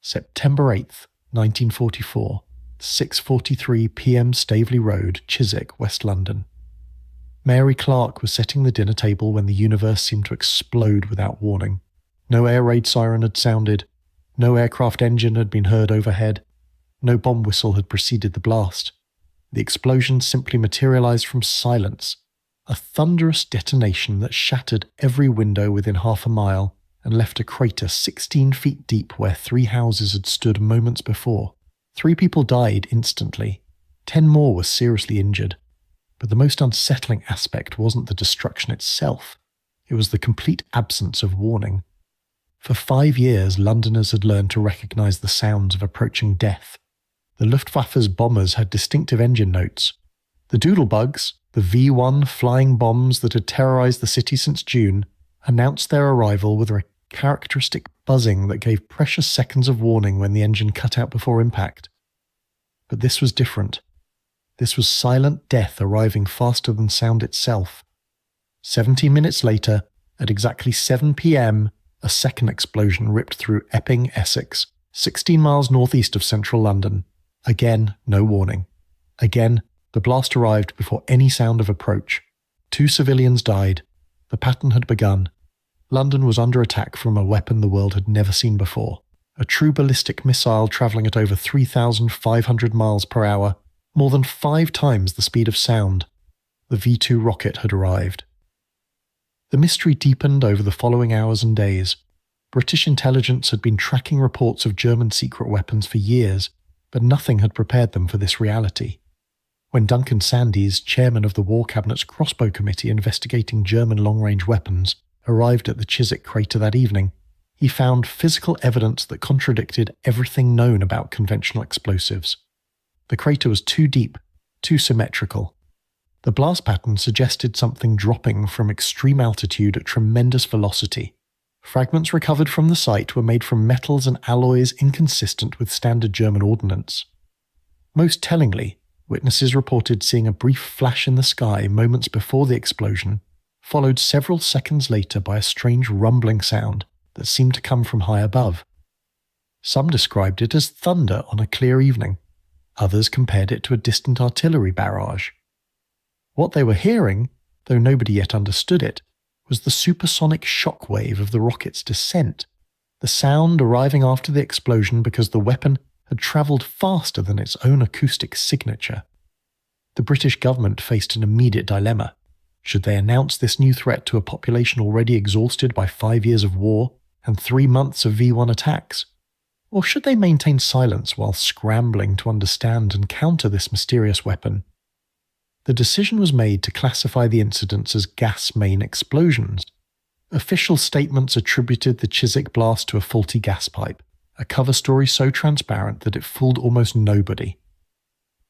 September 8th, 1944, 6:43 p.m. Staveley Road, Chiswick, West London. Mary Clark was setting the dinner table when the universe seemed to explode without warning. No air raid siren had sounded, no aircraft engine had been heard overhead, no bomb whistle had preceded the blast. The explosion simply materialized from silence, a thunderous detonation that shattered every window within half a mile and left a crater 16 feet deep where 3 houses had stood moments before. 3 people died instantly. 10 more were seriously injured. But the most unsettling aspect wasn't the destruction itself. It was the complete absence of warning. For 5 years, Londoners had learned to recognize the sounds of approaching death. The Luftwaffe's bombers had distinctive engine notes. The doodlebugs, the V-1 flying bombs that had terrorized the city since June, announced their arrival with a characteristic buzzing that gave precious seconds of warning when the engine cut out before impact. But this was different. This was silent death arriving faster than sound itself. 17 minutes later, at exactly 7 p.m, a second explosion ripped through Epping, Essex, 16 miles northeast of central London. Again, no warning. Again, the blast arrived before any sound of approach. 2 civilians died. The pattern had begun. London was under attack from a weapon the world had never seen before. A true ballistic missile travelling at over 3,500 miles per hour, more than 5 times the speed of sound. The V-2 rocket had arrived. The mystery deepened over the following hours and days. British intelligence had been tracking reports of German secret weapons for years, but nothing had prepared them for this reality. When Duncan Sandys, chairman of the War Cabinet's Crossbow Committee investigating German long-range weapons, arrived at the Chiswick crater that evening, he found physical evidence that contradicted everything known about conventional explosives. The crater was too deep, too symmetrical. The blast pattern suggested something dropping from extreme altitude at tremendous velocity. Fragments recovered from the site were made from metals and alloys inconsistent with standard German ordnance. Most tellingly, witnesses reported seeing a brief flash in the sky moments before the explosion, followed several seconds later by a strange rumbling sound that seemed to come from high above. Some described it as thunder on a clear evening. Others compared it to a distant artillery barrage. What they were hearing, though nobody yet understood it, was the supersonic shock wave of the rocket's descent, the sound arriving after the explosion because the weapon had travelled faster than its own acoustic signature. The British government faced an immediate dilemma. Should they announce this new threat to a population already exhausted by 5 years of war and 3 months of V-1 attacks? Or should they maintain silence while scrambling to understand and counter this mysterious weapon? The decision was made to classify the incidents as gas main explosions. Official statements attributed the Chiswick blast to a faulty gas pipe, a cover story so transparent that it fooled almost nobody.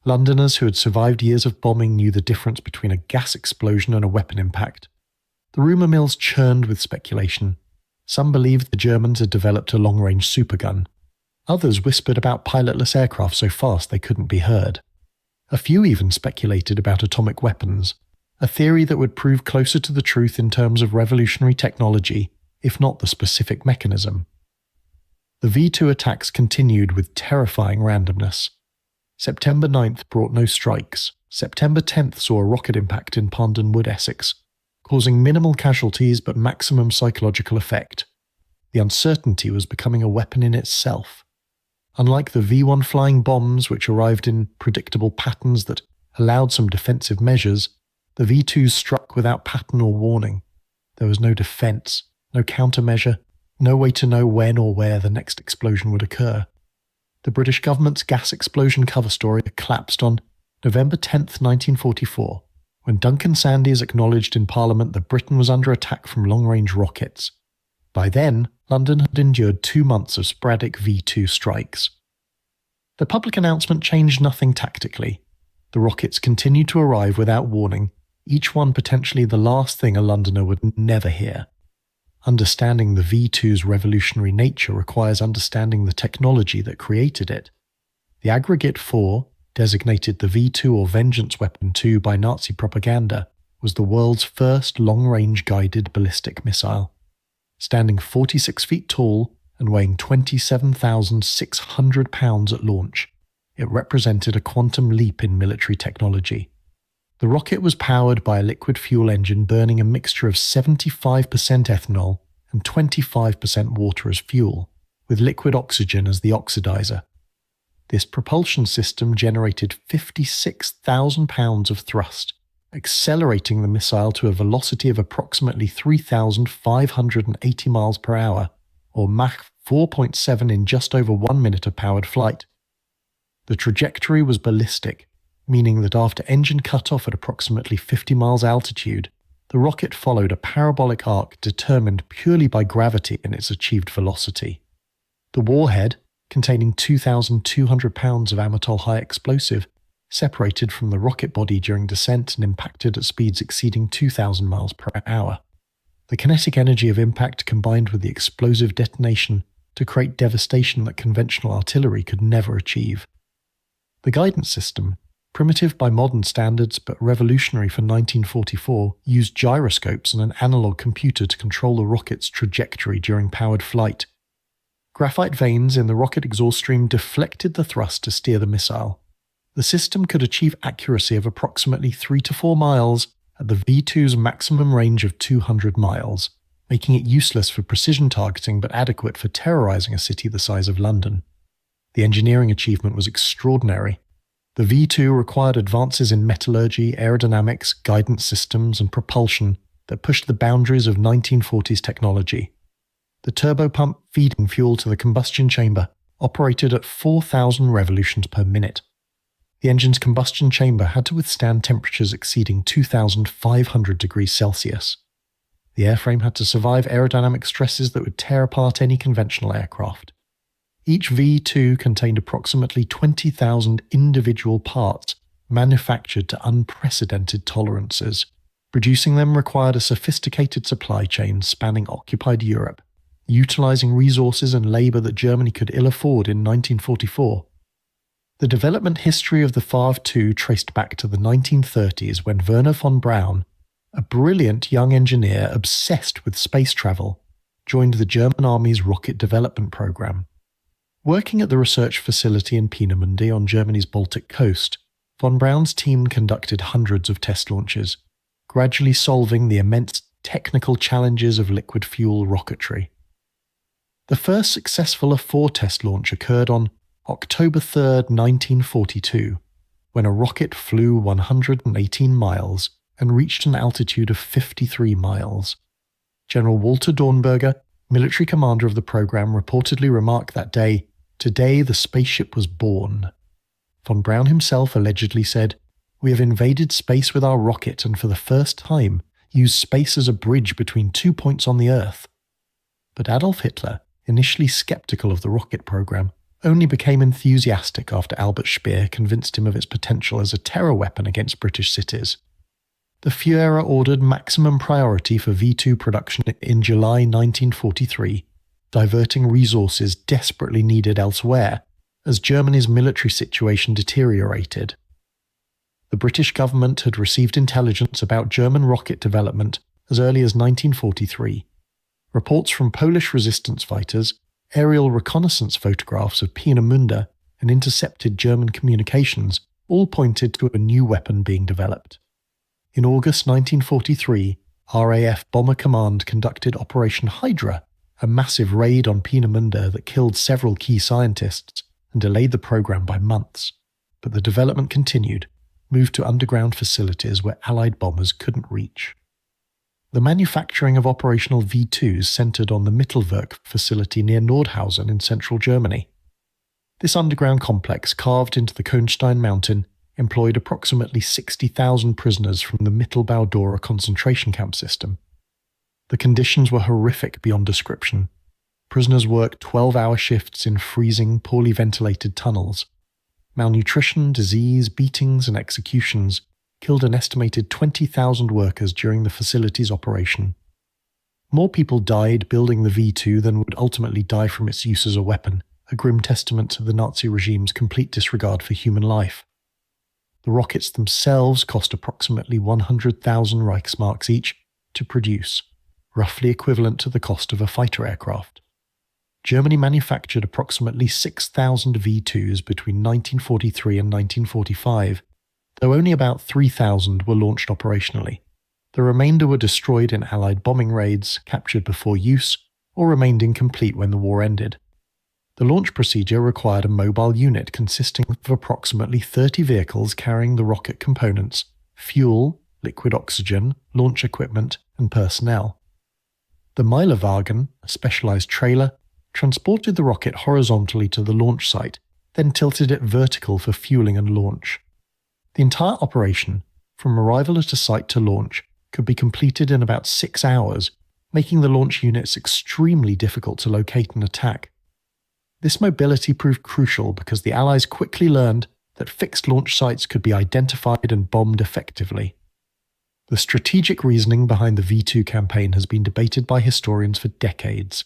Londoners who had survived years of bombing knew the difference between a gas explosion and a weapon impact. The rumour mills churned with speculation. Some believed the Germans had developed a long-range supergun. Others whispered about pilotless aircraft so fast they couldn't be heard. A few even speculated about atomic weapons, a theory that would prove closer to the truth in terms of revolutionary technology, if not the specific mechanism. The V-2 attacks continued with terrifying randomness. September 9th brought no strikes. September 10th saw a rocket impact in Pondon Wood, Essex, causing minimal casualties but maximum psychological effect. The uncertainty was becoming a weapon in itself. Unlike the V-1 flying bombs, which arrived in predictable patterns that allowed some defensive measures, the V-2s struck without pattern or warning. There was no defense, no countermeasure, no way to know when or where the next explosion would occur. The British government's gas explosion cover story collapsed on November 10th, 1944, when Duncan Sandys acknowledged in Parliament that Britain was under attack from long-range rockets. By then, London had endured 2 months of sporadic V-2 strikes. The public announcement changed nothing tactically. The rockets continued to arrive without warning, each one potentially the last thing a Londoner would never hear. Understanding the V-2's revolutionary nature requires understanding the technology that created it. The Aggregate 4, designated the V-2 or Vengeance Weapon 2 by Nazi propaganda, was the world's first long-range guided ballistic missile. Standing 46 feet tall, and weighing 27,600 pounds at launch, it represented a quantum leap in military technology. The rocket was powered by a liquid fuel engine burning a mixture of 75% ethanol and 25% water as fuel, with liquid oxygen as the oxidizer. This propulsion system generated 56,000 pounds of thrust, accelerating the missile to a velocity of approximately 3,580 miles per hour, or Mach 4.7 in just over 1 minute of powered flight. The trajectory was ballistic, meaning that after engine cut-off at approximately 50 miles altitude, the rocket followed a parabolic arc determined purely by gravity in its achieved velocity. The warhead, containing 2,200 pounds of Amatol high explosive, separated from the rocket body during descent and impacted at speeds exceeding 2,000 miles per hour. The kinetic energy of impact combined with the explosive detonation to create devastation that conventional artillery could never achieve. The guidance system, primitive by modern standards but revolutionary for 1944, used gyroscopes and an analog computer to control the rocket's trajectory during powered flight. Graphite vanes in the rocket exhaust stream deflected the thrust to steer the missile. The system could achieve accuracy of approximately 3 to 4 miles at the V-2's maximum range of 200 miles, making it useless for precision targeting but adequate for terrorizing a city the size of London. The engineering achievement was extraordinary. The V-2 required advances in metallurgy, aerodynamics, guidance systems, and propulsion that pushed the boundaries of 1940s technology. The turbopump feeding fuel to the combustion chamber operated at 4,000 revolutions per minute. The engine's combustion chamber had to withstand temperatures exceeding 2,500 degrees Celsius. The airframe had to survive aerodynamic stresses that would tear apart any conventional aircraft. Each V-2 contained approximately 20,000 individual parts manufactured to unprecedented tolerances. Producing them required a sophisticated supply chain spanning occupied Europe, utilizing resources and labor that Germany could ill afford in 1944. The development history of the V-2 traced back to the 1930s when Wernher von Braun, a brilliant young engineer obsessed with space travel, joined the German Army's rocket development program. Working at the research facility in Peenemünde on Germany's Baltic coast, von Braun's team conducted hundreds of test launches, gradually solving the immense technical challenges of liquid fuel rocketry. The first successful A4 test launch occurred on October 3, 1942, when a rocket flew 118 miles and reached an altitude of 53 miles. General Walter Dornberger, military commander of the program, reportedly remarked that day, "Today the spaceship was born." Von Braun himself allegedly said, "We have invaded space with our rocket and for the first time used space as a bridge between 2 points on the Earth." But Adolf Hitler, initially skeptical of the rocket program, only became enthusiastic after Albert Speer convinced him of its potential as a terror weapon against British cities. The Führer ordered maximum priority for V-2 production in July 1943, diverting resources desperately needed elsewhere as Germany's military situation deteriorated. The British government had received intelligence about German rocket development as early as 1943. Reports from Polish resistance fighters, aerial reconnaissance photographs of Peenemünde, and intercepted German communications all pointed to a new weapon being developed. In August 1943, RAF Bomber Command conducted Operation Hydra, a massive raid on Peenemünde that killed several key scientists and delayed the program by months. But the development continued, moved to underground facilities where Allied bombers couldn't reach. The manufacturing of operational V-2s centered on the Mittelwerk facility near Nordhausen in central Germany. This underground complex, carved into the Kohnstein mountain, employed approximately 60,000 prisoners from the Mittelbau-Dora concentration camp system. The conditions were horrific beyond description. Prisoners worked 12-hour shifts in freezing, poorly ventilated tunnels. Malnutrition, disease, beatings, and executions killed an estimated 20,000 workers during the facility's operation. More people died building the V-2 than would ultimately die from its use as a weapon, a grim testament to the Nazi regime's complete disregard for human life. The rockets themselves cost approximately 100,000 Reichsmarks each to produce, roughly equivalent to the cost of a fighter aircraft. Germany manufactured approximately 6,000 V-2s between 1943 and 1945, though only about 3,000 were launched operationally. The remainder were destroyed in Allied bombing raids, captured before use, or remained incomplete when the war ended. The launch procedure required a mobile unit consisting of approximately 30 vehicles carrying the rocket components, fuel, liquid oxygen, launch equipment, and personnel. The Meilerwagen, a specialized trailer, transported the rocket horizontally to the launch site, then tilted it vertical for fueling and launch. The entire operation, from arrival at a site to launch, could be completed in about 6 hours, making the launch units extremely difficult to locate and attack. This mobility proved crucial because the Allies quickly learned that fixed launch sites could be identified and bombed effectively. The strategic reasoning behind the V-2 campaign has been debated by historians for decades.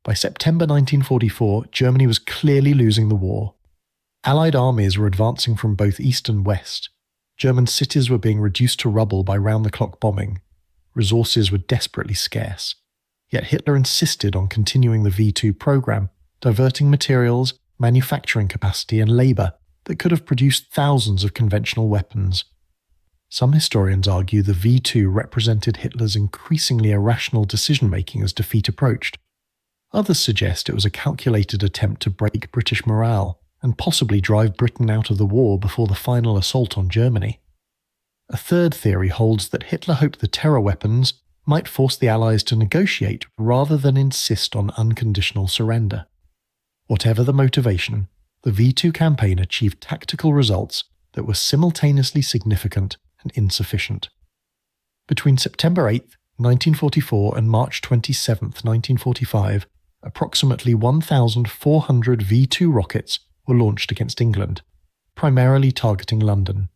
By September 1944, Germany was clearly losing the war. Allied armies were advancing from both east and west. German cities were being reduced to rubble by round-the-clock bombing. Resources were desperately scarce. Yet Hitler insisted on continuing the V-2 program, diverting materials, manufacturing capacity, and labour that could have produced thousands of conventional weapons. Some historians argue the V-2 represented Hitler's increasingly irrational decision-making as defeat approached. Others suggest it was a calculated attempt to break British morale and possibly drive Britain out of the war before the final assault on Germany. A third theory holds that Hitler hoped the terror weapons might force the Allies to negotiate rather than insist on unconditional surrender. Whatever the motivation, the V-2 campaign achieved tactical results that were simultaneously significant and insufficient. Between September 8, 1944 and March 27, 1945, approximately 1,400 V-2 rockets were launched against England, primarily targeting London.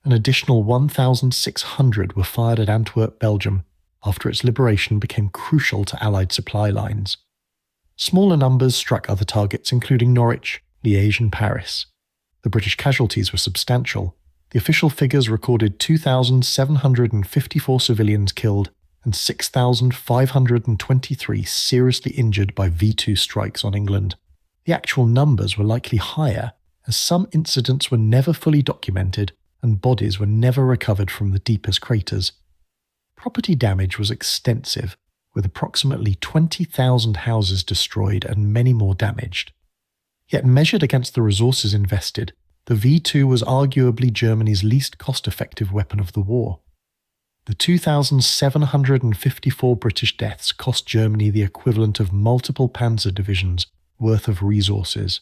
An additional 1,600 were fired at Antwerp, Belgium, after its liberation became crucial to Allied supply lines. Smaller numbers struck other targets including Norwich, Liège and Paris. The British casualties were substantial. The official figures recorded 2,754 civilians killed and 6,523 seriously injured by V-2 strikes on England. The actual numbers were likely higher, as some incidents were never fully documented and bodies were never recovered from the deepest craters. Property damage was extensive, with approximately 20,000 houses destroyed and many more damaged. Yet measured against the resources invested, the V-2 was arguably Germany's least cost-effective weapon of the war. The 2,754 British deaths cost Germany the equivalent of multiple panzer divisions worth of resources.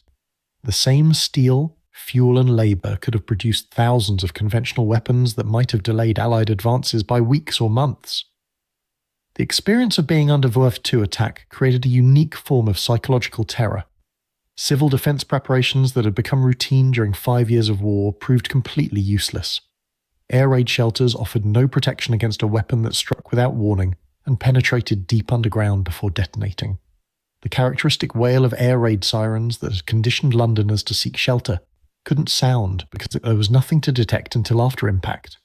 The same steel, fuel and labour could have produced thousands of conventional weapons that might have delayed Allied advances by weeks or months. The experience of being under WWII attack created a unique form of psychological terror. Civil defence preparations that had become routine during 5 years of war proved completely useless. Air raid shelters offered no protection against a weapon that struck without warning and penetrated deep underground before detonating. The characteristic wail of air raid sirens that had conditioned Londoners to seek shelter couldn't sound because there was nothing to detect until after impact.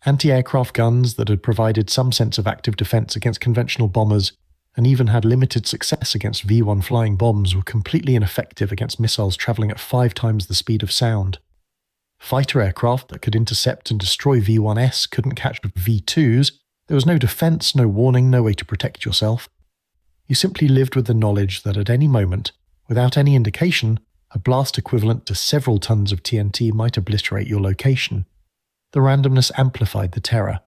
Anti-aircraft guns that had provided some sense of active defence against conventional bombers and even had limited success against V-1 flying bombs were completely ineffective against missiles travelling at 5 times the speed of sound. Fighter aircraft that could intercept and destroy V-1S couldn't catch V-2s. There was no defence, no warning, no way to protect yourself. You simply lived with the knowledge that at any moment, without any indication, a blast equivalent to several tons of TNT might obliterate your location. The randomness amplified the terror.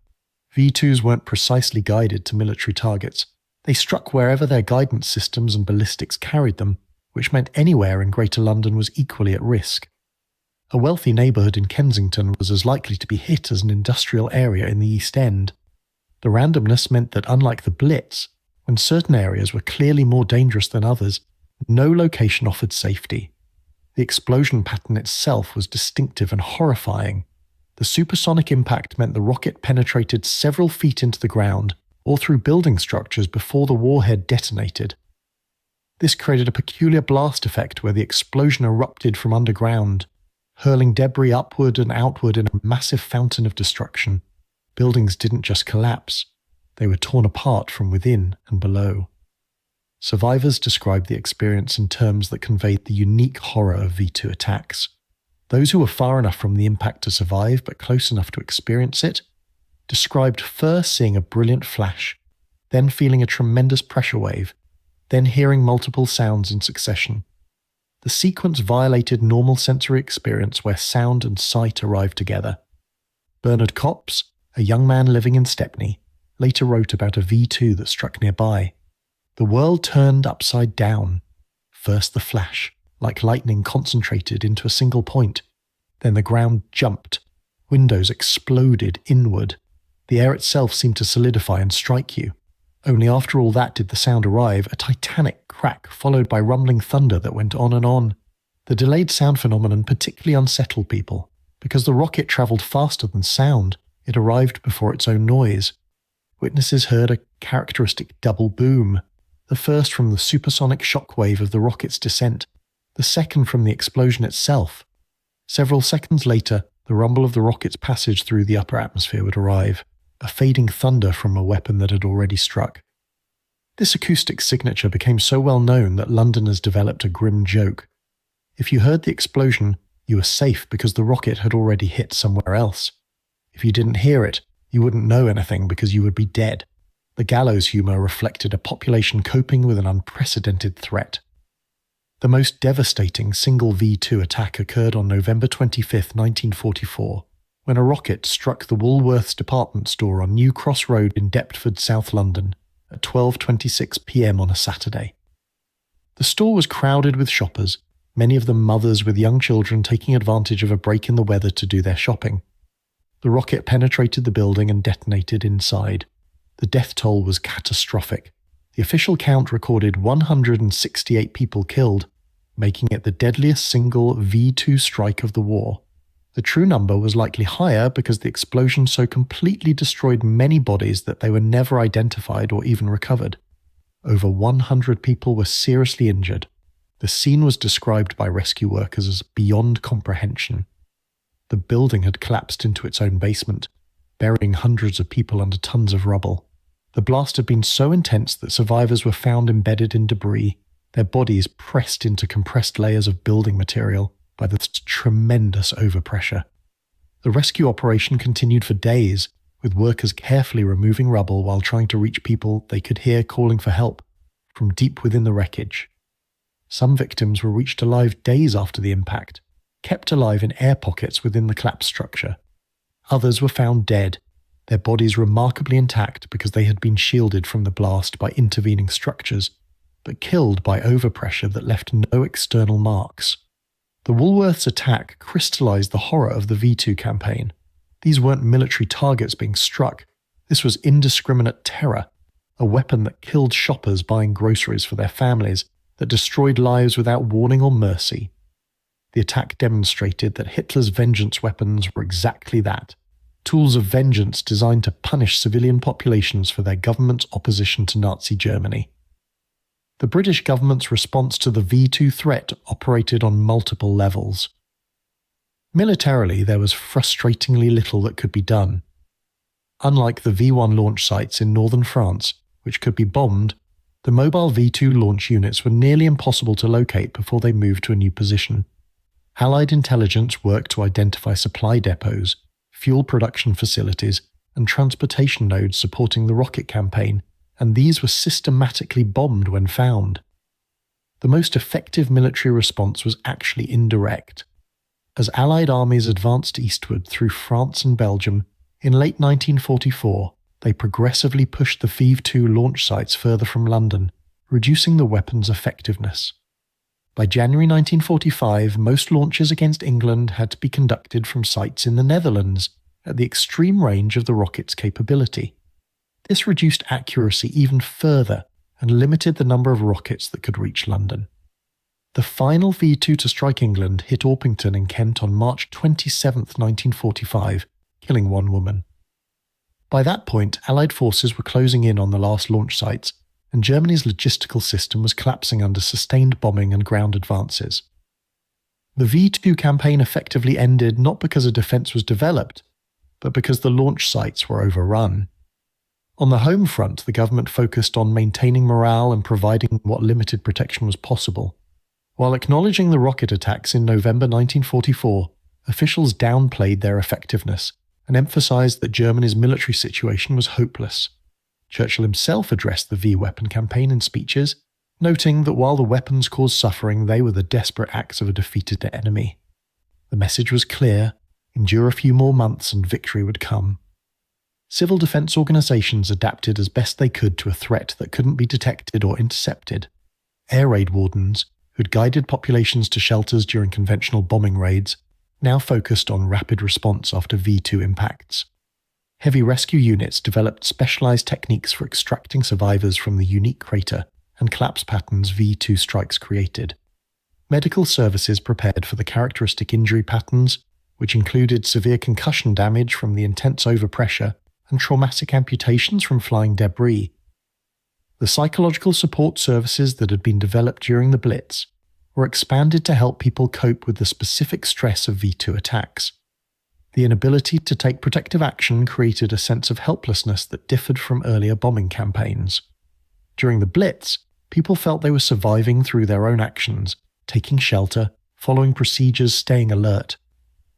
V-2s weren't precisely guided to military targets. They struck wherever their guidance systems and ballistics carried them, which meant anywhere in Greater London was equally at risk. A wealthy neighbourhood in Kensington was as likely to be hit as an industrial area in the East End. The randomness meant that unlike the Blitz, when certain areas were clearly more dangerous than others, no location offered safety. The explosion pattern itself was distinctive and horrifying. The supersonic impact meant the rocket penetrated several feet into the ground or through building structures before the warhead detonated. This created a peculiar blast effect where the explosion erupted from underground, hurling debris upward and outward in a massive fountain of destruction. Buildings didn't just collapse, they were torn apart from within and below. Survivors described the experience in terms that conveyed the unique horror of V-2 attacks. Those who were far enough from the impact to survive but close enough to experience it described first seeing a brilliant flash, then feeling a tremendous pressure wave, then hearing multiple sounds in succession. The sequence violated normal sensory experience where sound and sight arrived together. Bernard Copps, a young man living in Stepney, later wrote about a V-2 that struck nearby. The world turned upside down. First the flash, like lightning concentrated into a single point. Then the ground jumped. Windows exploded inward. The air itself seemed to solidify and strike you. Only after all that did the sound arrive, a titanic crack followed by rumbling thunder that went on and on. The delayed sound phenomenon particularly unsettled people. Because the rocket travelled faster than sound, it arrived before its own noise. Witnesses heard a characteristic double boom, the first from the supersonic shockwave of the rocket's descent, the second from the explosion itself. Several seconds later, the rumble of the rocket's passage through the upper atmosphere would arrive, a fading thunder from a weapon that had already struck. This acoustic signature became so well known that Londoners developed a grim joke. If you heard the explosion, you were safe because the rocket had already hit somewhere else. If you didn't hear it, you wouldn't know anything because you would be dead. The gallows humour reflected a population coping with an unprecedented threat. The most devastating single V-2 attack occurred on November 25, 1944, when a rocket struck the Woolworths department store on New Cross Road in Deptford, South London, at 12:26 p.m. on a Saturday. The store was crowded with shoppers, many of them mothers with young children taking advantage of a break in the weather to do their shopping. The rocket penetrated the building and detonated inside. The death toll was catastrophic. The official count recorded 168 people killed, making it the deadliest single V-2 strike of the war. The true number was likely higher because the explosion so completely destroyed many bodies that they were never identified or even recovered. Over 100 people were seriously injured. The scene was described by rescue workers as beyond comprehension. The building had collapsed into its own basement, burying hundreds of people under tons of rubble. The blast had been so intense that survivors were found embedded in debris, their bodies pressed into compressed layers of building material by the tremendous overpressure. The rescue operation continued for days, with workers carefully removing rubble while trying to reach people they could hear calling for help from deep within the wreckage. Some victims were reached alive days after the impact, kept alive in air pockets within the collapsed structure. Others were found dead, their bodies remarkably intact because they had been shielded from the blast by intervening structures, but killed by overpressure that left no external marks. The Woolworths attack crystallized the horror of the V-2 campaign. These weren't military targets being struck. This was indiscriminate terror, a weapon that killed shoppers buying groceries for their families, that destroyed lives without warning or mercy. The attack demonstrated that Hitler's vengeance weapons were exactly that, tools of vengeance designed to punish civilian populations for their government's opposition to Nazi Germany. The British government's response to the V-2 threat operated on multiple levels. Militarily, there was frustratingly little that could be done. Unlike the V-1 launch sites in northern France, which could be bombed, the mobile V-2 launch units were nearly impossible to locate before they moved to a new position. Allied intelligence worked to identify supply depots, fuel production facilities, and transportation nodes supporting the rocket campaign, and these were systematically bombed when found. The most effective military response was actually indirect. As Allied armies advanced eastward through France and Belgium, in late 1944, they progressively pushed the V-2 launch sites further from London, reducing the weapon's effectiveness. By January 1945, most launches against England had to be conducted from sites in the Netherlands, at the extreme range of the rocket's capability. This reduced accuracy even further and limited the number of rockets that could reach London. The final V-2 to strike England hit Orpington in Kent on March 27, 1945, killing one woman. By that point, Allied forces were closing in on the last launch sites, and Germany's logistical system was collapsing under sustained bombing and ground advances. The V-2 campaign effectively ended not because a defence was developed, but because the launch sites were overrun. On the home front, the government focused on maintaining morale and providing what limited protection was possible. While acknowledging the rocket attacks in November 1944, officials downplayed their effectiveness and emphasized that Germany's military situation was hopeless. Churchill himself addressed the V-weapon campaign in speeches, noting that while the weapons caused suffering, they were the desperate acts of a defeated enemy. The message was clear: endure a few more months and victory would come. Civil defense organizations adapted as best they could to a threat that couldn't be detected or intercepted. Air raid wardens, who'd guided populations to shelters during conventional bombing raids, now focused on rapid response after V-2 impacts. Heavy rescue units developed specialized techniques for extracting survivors from the unique crater and collapse patterns V-2 strikes created. Medical services prepared for the characteristic injury patterns, which included severe concussion damage from the intense overpressure and traumatic amputations from flying debris. The psychological support services that had been developed during the Blitz were expanded to help people cope with the specific stress of V-2 attacks. The inability to take protective action created a sense of helplessness that differed from earlier bombing campaigns. During the Blitz, people felt they were surviving through their own actions, taking shelter, following procedures, staying alert.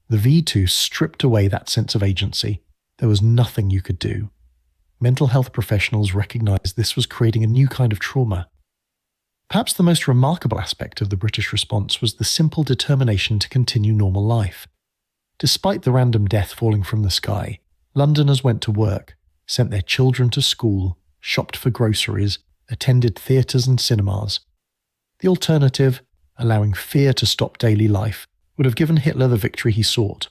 The V-2 stripped away that sense of agency. There was nothing you could do. Mental health professionals recognized this was creating a new kind of trauma. Perhaps the most remarkable aspect of the British response was the simple determination to continue normal life. Despite the random death falling from the sky, Londoners went to work, sent their children to school, shopped for groceries, attended theatres and cinemas. The alternative, allowing fear to stop daily life, would have given Hitler the victory he sought.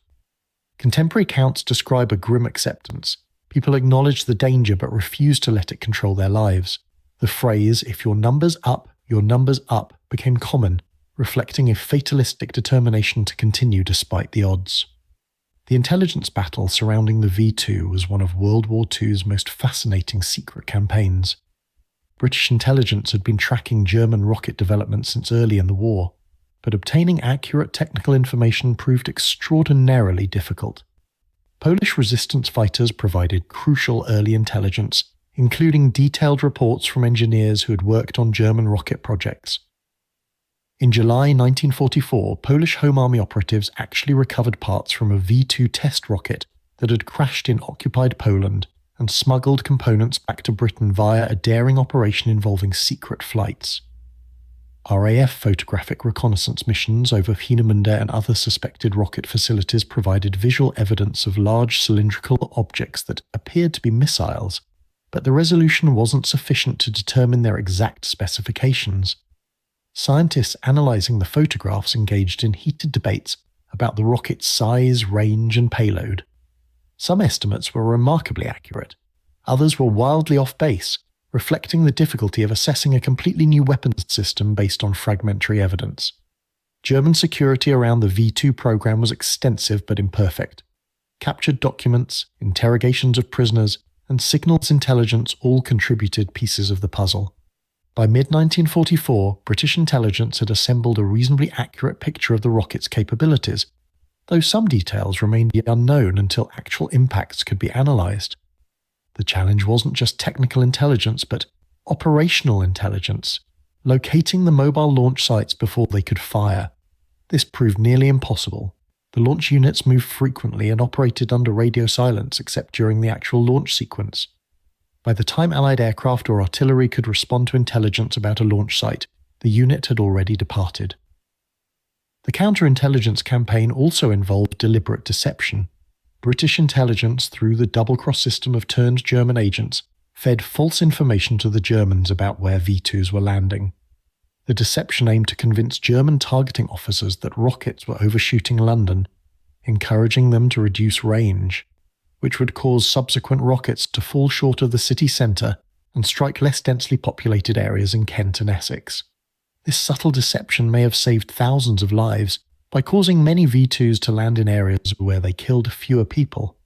Contemporary accounts describe a grim acceptance. People acknowledged the danger but refused to let it control their lives. The phrase, "if your number's up, your number's up," became common, reflecting a fatalistic determination to continue despite the odds. The intelligence battle surrounding the V-2 was one of World War II's most fascinating secret campaigns. British intelligence had been tracking German rocket development since early in the war, but obtaining accurate technical information proved extraordinarily difficult. Polish resistance fighters provided crucial early intelligence, including detailed reports from engineers who had worked on German rocket projects. In July 1944, Polish Home Army operatives actually recovered parts from a V-2 test rocket that had crashed in occupied Poland and smuggled components back to Britain via a daring operation involving secret flights. RAF photographic reconnaissance missions over Peenemünde and other suspected rocket facilities provided visual evidence of large cylindrical objects that appeared to be missiles, but the resolution wasn't sufficient to determine their exact specifications. Scientists analyzing the photographs engaged in heated debates about the rocket's size, range, and payload. Some estimates were remarkably accurate. Others were wildly off base, reflecting the difficulty of assessing a completely new weapons system based on fragmentary evidence. German security around the V-2 program was extensive but imperfect. Captured documents, interrogations of prisoners, and signals intelligence all contributed pieces of the puzzle. By mid-1944, British intelligence had assembled a reasonably accurate picture of the rocket's capabilities, though some details remained yet unknown until actual impacts could be analysed. The challenge wasn't just technical intelligence, but operational intelligence, locating the mobile launch sites before they could fire. This proved nearly impossible. The launch units moved frequently and operated under radio silence except during the actual launch sequence. By the time Allied aircraft or artillery could respond to intelligence about a launch site, the unit had already departed. The counterintelligence campaign also involved deliberate deception. British intelligence, through the double-cross system of turned German agents, fed false information to the Germans about where V-2s were landing. The deception aimed to convince German targeting officers that rockets were overshooting London, encouraging them to reduce range, which would cause subsequent rockets to fall short of the city centre and strike less densely populated areas in Kent and Essex. This subtle deception may have saved thousands of lives by causing many V-2s to land in areas where they killed fewer people.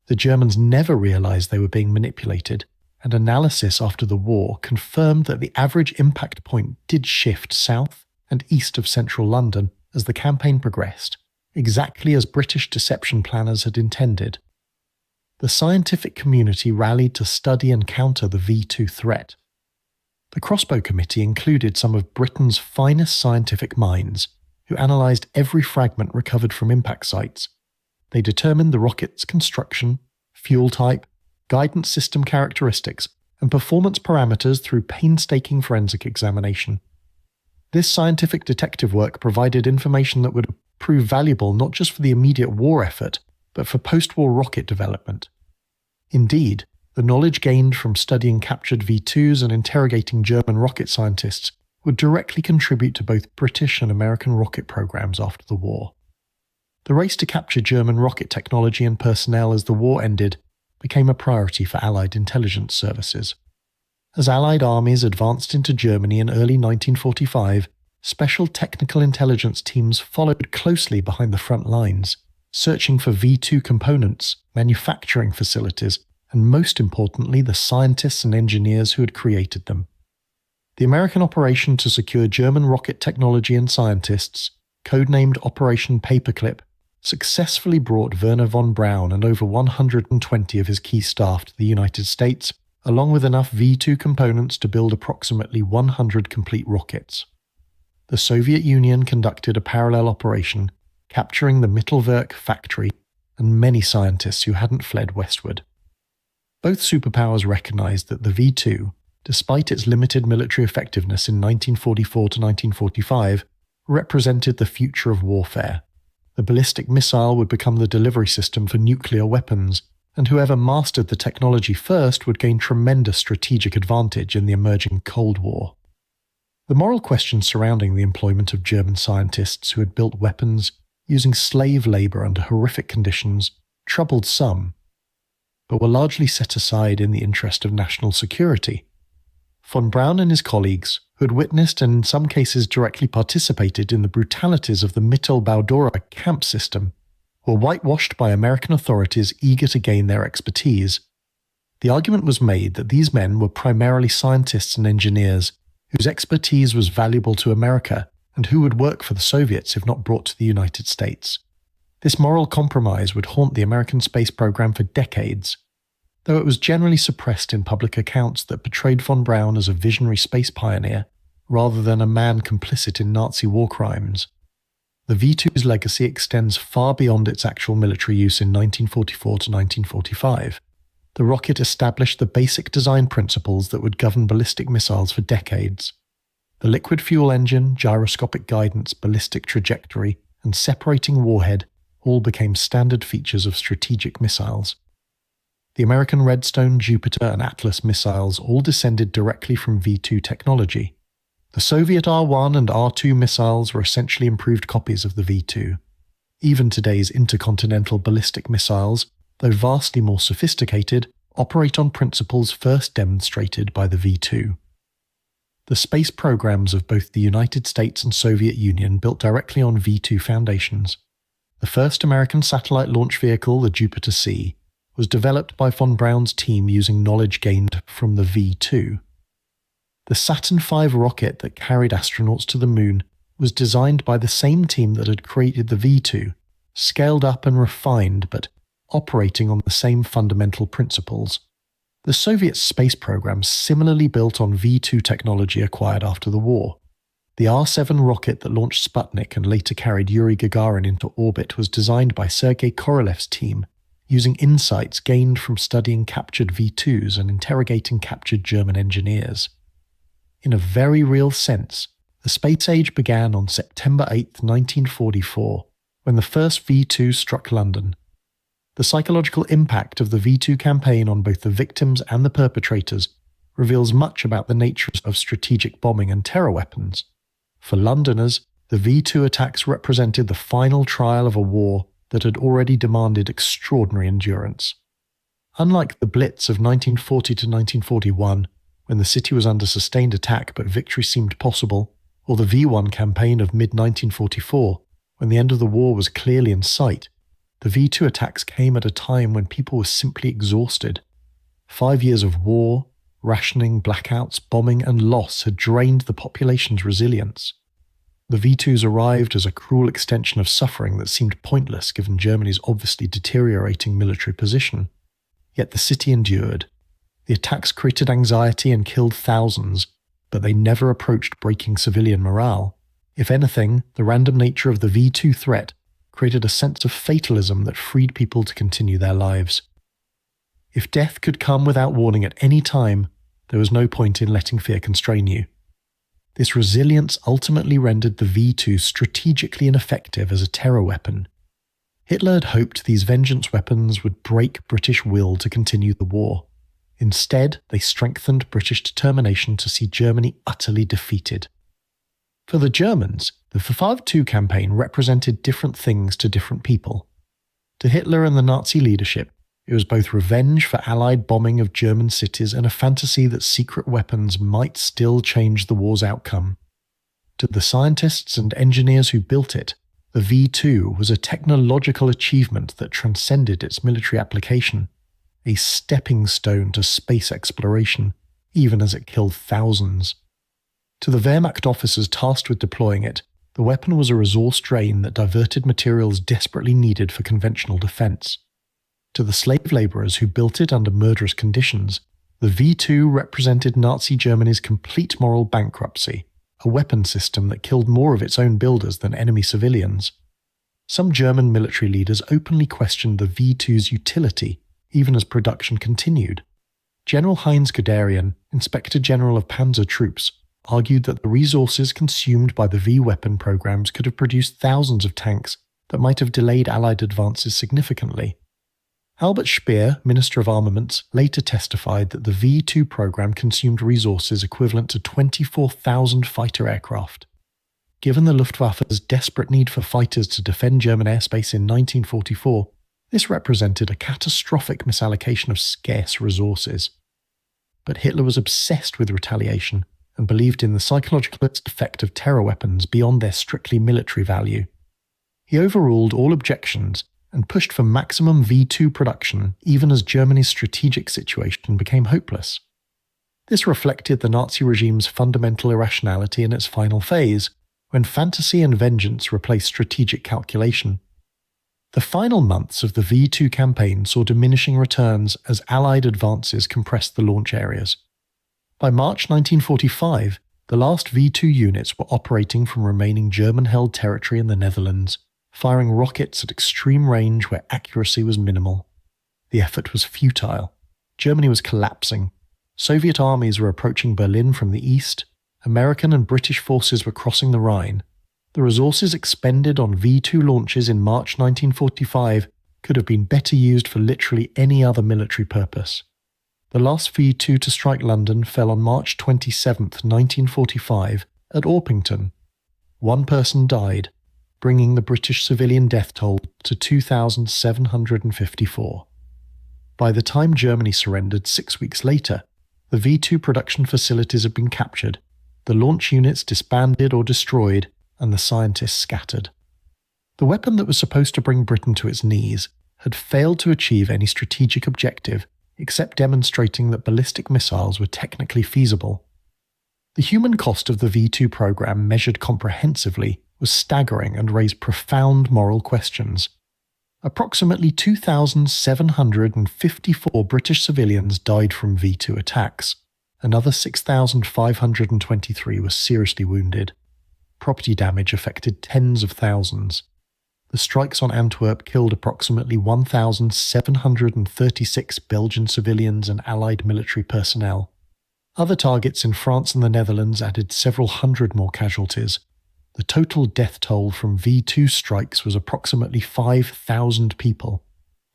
The Germans never realised they were being manipulated, and analysis after the war confirmed that the average impact point did shift south and east of central London as the campaign progressed, exactly as British deception planners had intended. the scientific community rallied to study and counter the V-2 threat. The Crossbow Committee included some of Britain's finest scientific minds, who analysed every fragment recovered from impact sites. They determined the rocket's construction, fuel type, guidance system characteristics, and performance parameters through painstaking forensic examination. This scientific detective work provided information that would prove valuable not just for the immediate war effort, but for post-war rocket development. Indeed, the knowledge gained from studying captured V-2s and interrogating German rocket scientists would directly contribute to both British and American rocket programs after the war. The race to capture German rocket technology and personnel as the war ended became a priority for Allied intelligence services. As Allied armies advanced into Germany in early 1945, special technical intelligence teams followed closely behind the front lines, searching for V-2 components, manufacturing facilities, and most importantly, the scientists and engineers who had created them. The American operation to secure German rocket technology and scientists, codenamed Operation Paperclip, successfully brought Wernher von Braun and over 120 of his key staff to the United States, along with enough V-2 components to build approximately 100 complete rockets. The Soviet Union conducted a parallel operation, capturing the Mittelwerk factory and many scientists who hadn't fled westward. Both superpowers recognized that the V-2, despite its limited military effectiveness in 1944 to 1945, represented the future of warfare. The ballistic missile would become the delivery system for nuclear weapons, and whoever mastered the technology first would gain tremendous strategic advantage in the emerging Cold War. The moral questions surrounding the employment of German scientists who had built weapons using slave labor under horrific conditions troubled some, but were largely set aside in the interest of national security. Von Braun and his colleagues, who had witnessed and in some cases directly participated in the brutalities of the Mittelbau-Dora camp system, were whitewashed by American authorities eager to gain their expertise. The argument was made that these men were primarily scientists and engineers whose expertise was valuable to America and who would work for the Soviets if not brought to the United States. This moral compromise would haunt the American space program for decades, though it was generally suppressed in public accounts that portrayed von Braun as a visionary space pioneer rather than a man complicit in Nazi war crimes. The V-2's legacy extends far beyond its actual military use in 1944 to 1945. The rocket established the basic design principles that would govern ballistic missiles for decades. The liquid fuel engine, gyroscopic guidance, ballistic trajectory, and separating warhead all became standard features of strategic missiles. The American Redstone, Jupiter, and Atlas missiles all descended directly from V-2 technology. The Soviet R-1 and R-2 missiles were essentially improved copies of the V-2. Even today's intercontinental ballistic missiles, though vastly more sophisticated, operate on principles first demonstrated by the V-2. The space programs of both the United States and Soviet Union built directly on V-2 foundations. The first American satellite launch vehicle, the Jupiter-C, was developed by von Braun's team using knowledge gained from the V-2. The Saturn V rocket that carried astronauts to the moon was designed by the same team that had created the V-2, scaled up and refined but operating on the same fundamental principles. The Soviet space program similarly built on V-2 technology acquired after the war. The R-7 rocket that launched Sputnik and later carried Yuri Gagarin into orbit was designed by Sergei Korolev's team, using insights gained from studying captured V-2s and interrogating captured German engineers. In a very real sense, the space age began on September 8, 1944, when the first V-2 struck London. The psychological impact of the V-2 campaign on both the victims and the perpetrators reveals much about the nature of strategic bombing and terror weapons. For Londoners, the V-2 attacks represented the final trial of a war that had already demanded extraordinary endurance. Unlike the Blitz of 1940 to 1941, when the city was under sustained attack but victory seemed possible, or the V-1 campaign of mid-1944, when the end of the war was clearly in sight, the V-2 attacks came at a time when people were simply exhausted. 5 years of war, rationing, blackouts, bombing, and loss had drained the population's resilience. The V-2s arrived as a cruel extension of suffering that seemed pointless given Germany's obviously deteriorating military position. Yet the city endured. The attacks created anxiety and killed thousands, but they never approached breaking civilian morale. If anything, the random nature of the V-2 threat created a sense of fatalism that freed people to continue their lives. If death could come without warning at any time, there was no point in letting fear constrain you. This resilience ultimately rendered the V-2 strategically ineffective as a terror weapon. Hitler had hoped these vengeance weapons would break British will to continue the war. Instead, they strengthened British determination to see Germany utterly defeated. For the Germans, the V-2 campaign represented different things to different people. To Hitler and the Nazi leadership, it was both revenge for Allied bombing of German cities and a fantasy that secret weapons might still change the war's outcome. To the scientists and engineers who built it, the V-2 was a technological achievement that transcended its military application, a stepping stone to space exploration, even as it killed thousands. To the Wehrmacht officers tasked with deploying it, the weapon was a resource drain that diverted materials desperately needed for conventional defense. To the slave laborers who built it under murderous conditions, the V-2 represented Nazi Germany's complete moral bankruptcy, a weapon system that killed more of its own builders than enemy civilians. Some German military leaders openly questioned the V-2's utility, even as production continued. General Heinz Guderian, Inspector General of Panzer Troops, argued that the resources consumed by the V-weapon programs could have produced thousands of tanks that might have delayed Allied advances significantly. Albert Speer, Minister of Armaments, later testified that the V-2 program consumed resources equivalent to 24,000 fighter aircraft. Given the Luftwaffe's desperate need for fighters to defend German airspace in 1944, this represented a catastrophic misallocation of scarce resources. But Hitler was obsessed with retaliation and believed in the psychological effect of terror weapons beyond their strictly military value. He overruled all objections and pushed for maximum V-2 production even as Germany's strategic situation became hopeless. This reflected the Nazi regime's fundamental irrationality in its final phase, when fantasy and vengeance replaced strategic calculation. The final months of the V-2 campaign saw diminishing returns as Allied advances compressed the launch areas. By March 1945, the last V-2 units were operating from remaining German-held territory in the Netherlands, firing rockets at extreme range where accuracy was minimal. The effort was futile. Germany was collapsing. Soviet armies were approaching Berlin from the east. American and British forces were crossing the Rhine. The resources expended on V-2 launches in March 1945 could have been better used for literally any other military purpose. The last V-2 to strike London fell on March 27, 1945, at Orpington. One person died, bringing the British civilian death toll to 2,754. By the time Germany surrendered 6 weeks later, the V-2 production facilities had been captured, the launch units disbanded or destroyed, and the scientists scattered. The weapon that was supposed to bring Britain to its knees had failed to achieve any strategic objective except demonstrating that ballistic missiles were technically feasible. The human cost of the V-2 program measured comprehensively was staggering and raised profound moral questions. Approximately 2,754 British civilians died from V-2 attacks. Another 6,523 were seriously wounded. Property damage affected tens of thousands. The strikes on Antwerp killed approximately 1,736 Belgian civilians and Allied military personnel. Other targets in France and the Netherlands added several hundred more casualties. The total death toll from V-2 strikes was approximately 5,000 people.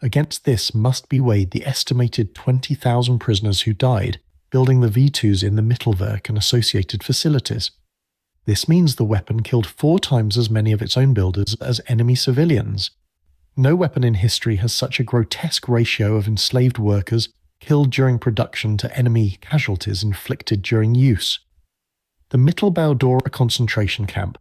Against this must be weighed the estimated 20,000 prisoners who died, building the V-2s in the Mittelwerk and associated facilities. This means the weapon killed 4 times as many of its own builders as enemy civilians. No weapon in history has such a grotesque ratio of enslaved workers killed during production to enemy casualties inflicted during use. The Mittelbau-Dora concentration camp,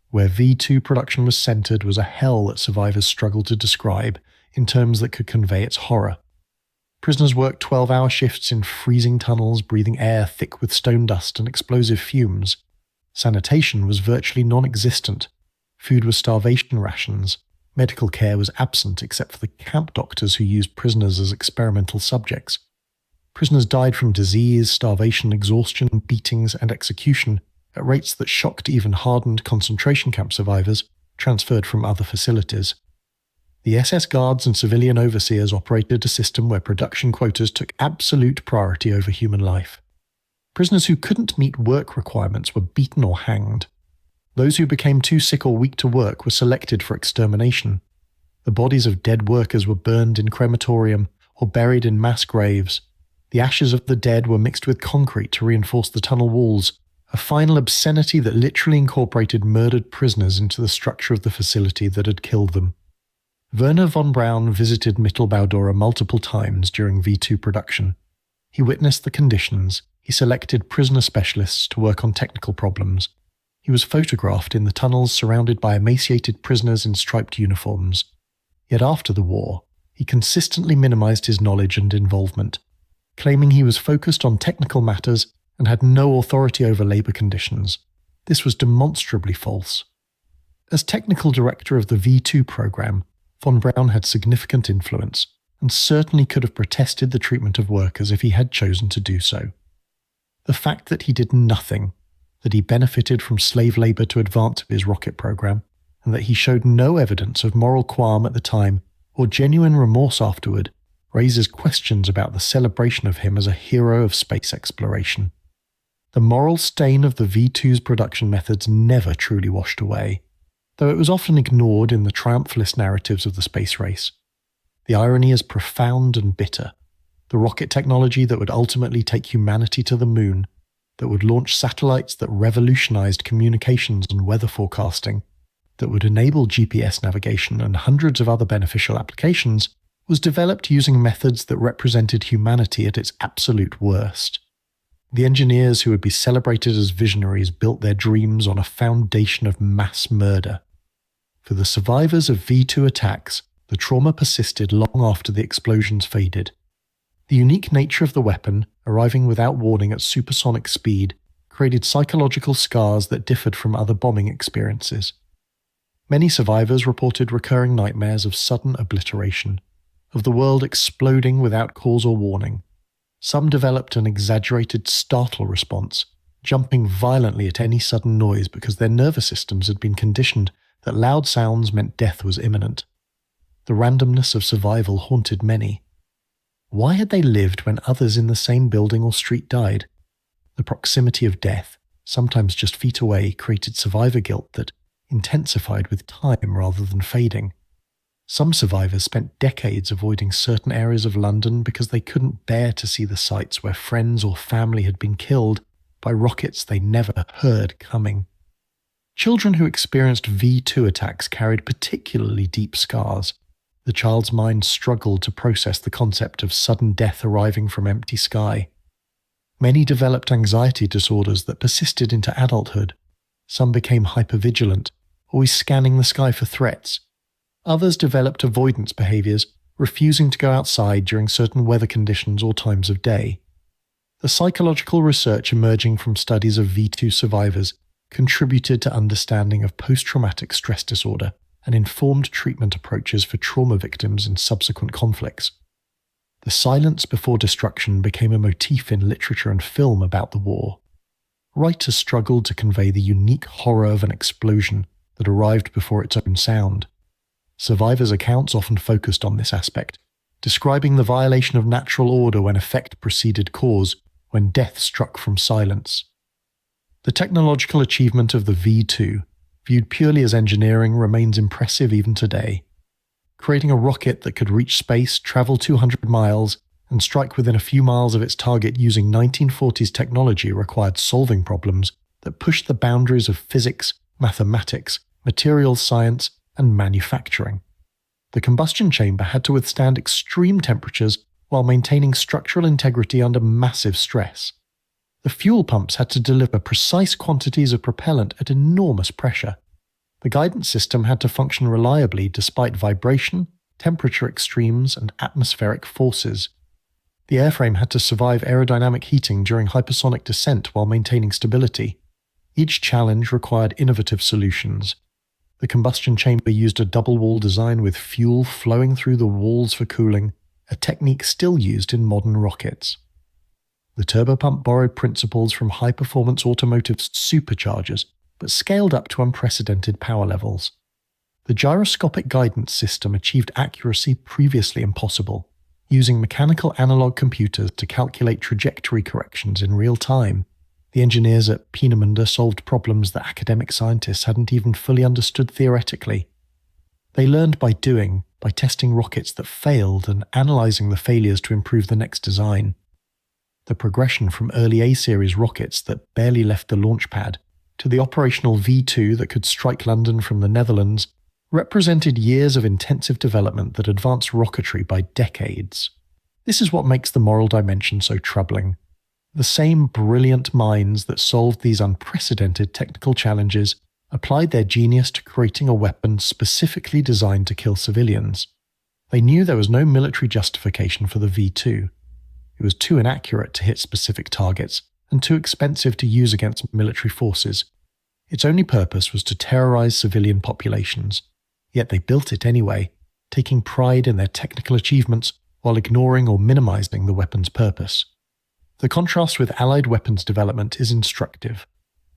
where V-2 production was centered, was a hell that survivors struggled to describe in terms that could convey its horror. Prisoners worked 12-hour shifts in freezing tunnels, breathing air thick with stone dust and explosive fumes. Sanitation was virtually non-existent. Food was starvation rations. Medical care was absent except for the camp doctors who used prisoners as experimental subjects. Prisoners died from disease, starvation, exhaustion, beatings, and execution at rates that shocked even hardened concentration camp survivors transferred from other facilities. The SS guards and civilian overseers operated a system where production quotas took absolute priority over human life. Prisoners who couldn't meet work requirements were beaten or hanged. Those who became too sick or weak to work were selected for extermination. The bodies of dead workers were burned in crematorium or buried in mass graves. The ashes of the dead were mixed with concrete to reinforce the tunnel walls, a final obscenity that literally incorporated murdered prisoners into the structure of the facility that had killed them. Wernher von Braun visited Mittelbaudora multiple times during V-2 production. He witnessed the conditions. He selected prisoner specialists to work on technical problems. He was photographed in the tunnels surrounded by emaciated prisoners in striped uniforms. Yet after the war, he consistently minimized his knowledge and involvement, claiming he was focused on technical matters and had no authority over labor conditions. This was demonstrably false. As technical director of the V-2 program, von Braun had significant influence, and certainly could have protested the treatment of workers if he had chosen to do so. The fact that he did nothing, that he benefited from slave labor to advance his rocket program, and that he showed no evidence of moral qualm at the time or genuine remorse afterward, raises questions about the celebration of him as a hero of space exploration. The moral stain of the V-2's production methods never truly washed away, though it was often ignored in the triumphalist narratives of the space race. The irony is profound and bitter. The rocket technology that would ultimately take humanity to the moon, that would launch satellites that revolutionized communications and weather forecasting, that would enable GPS navigation and hundreds of other beneficial applications, was developed using methods that represented humanity at its absolute worst. The engineers who would be celebrated as visionaries built their dreams on a foundation of mass murder. For the survivors of V-2 attacks, the trauma persisted long after the explosions faded. The unique nature of the weapon, arriving without warning at supersonic speed, created psychological scars that differed from other bombing experiences. Many survivors reported recurring nightmares of sudden obliteration, of the world exploding without cause or warning. Some developed an exaggerated startle response, jumping violently at any sudden noise because their nervous systems had been conditioned that loud sounds meant death was imminent. The randomness of survival haunted many. Why had they lived when others in the same building or street died? The proximity of death, sometimes just feet away, created survivor guilt that intensified with time rather than fading. Some survivors spent decades avoiding certain areas of London because they couldn't bear to see the sites where friends or family had been killed by rockets they never heard coming. Children who experienced V-2 attacks carried particularly deep scars. The child's mind struggled to process the concept of sudden death arriving from empty sky. Many developed anxiety disorders that persisted into adulthood. Some became hypervigilant, always scanning the sky for threats. Others developed avoidance behaviors, refusing to go outside during certain weather conditions or times of day. The psychological research emerging from studies of V-2 survivors contributed to understanding of post-traumatic stress disorder and informed treatment approaches for trauma victims in subsequent conflicts. The silence before destruction became a motif in literature and film about the war. Writers struggled to convey the unique horror of an explosion that arrived before its own sound. Survivors' accounts often focused on this aspect, describing the violation of natural order when effect preceded cause, when death struck from silence. The technological achievement of the V-2, viewed purely as engineering, remains impressive even today. Creating a rocket that could reach space, travel 200 miles, and strike within a few miles of its target using 1940s technology required solving problems that pushed the boundaries of physics, mathematics, materials science, and manufacturing. The combustion chamber had to withstand extreme temperatures while maintaining structural integrity under massive stress. The fuel pumps had to deliver precise quantities of propellant at enormous pressure. The guidance system had to function reliably despite vibration, temperature extremes, and atmospheric forces. The airframe had to survive aerodynamic heating during hypersonic descent while maintaining stability. Each challenge required innovative solutions. The combustion chamber used a double-wall design with fuel flowing through the walls for cooling, a technique still used in modern rockets. The turbopump borrowed principles from high-performance automotive superchargers, but scaled up to unprecedented power levels. The gyroscopic guidance system achieved accuracy previously impossible, using mechanical analog computers to calculate trajectory corrections in real time. The engineers at Peenemünde solved problems that academic scientists hadn't even fully understood theoretically. They learned by doing, by testing rockets that failed and analyzing the failures to improve the next design. The progression from early A-series rockets that barely left the launch pad to the operational V-2 that could strike London from the Netherlands represented years of intensive development that advanced rocketry by decades. This is what makes the moral dimension so troubling. The same brilliant minds that solved these unprecedented technical challenges applied their genius to creating a weapon specifically designed to kill civilians. They knew there was no military justification for the V-2. It was too inaccurate to hit specific targets and too expensive to use against military forces. Its only purpose was to terrorize civilian populations. Yet they built it anyway, taking pride in their technical achievements while ignoring or minimizing the weapon's purpose. The contrast with Allied weapons development is instructive.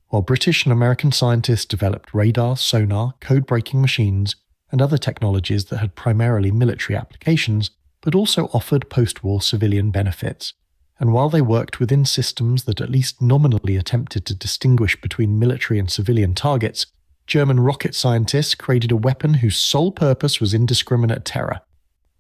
While British and American scientists developed radar, sonar, code-breaking machines, and other technologies that had primarily military applications, but also offered post-war civilian benefits. And while they worked within systems that at least nominally attempted to distinguish between military and civilian targets, German rocket scientists created a weapon whose sole purpose was indiscriminate terror,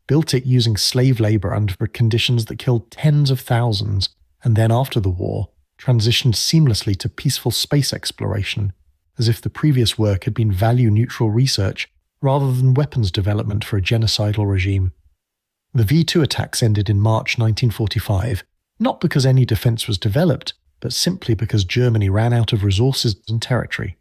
built it using slave labor under conditions that killed tens of thousands, and then after the war, transitioned seamlessly to peaceful space exploration, as if the previous work had been value-neutral research rather than weapons development for a genocidal regime. The V-2 attacks ended in March 1945, not because any defense was developed, but simply because Germany ran out of resources and territory.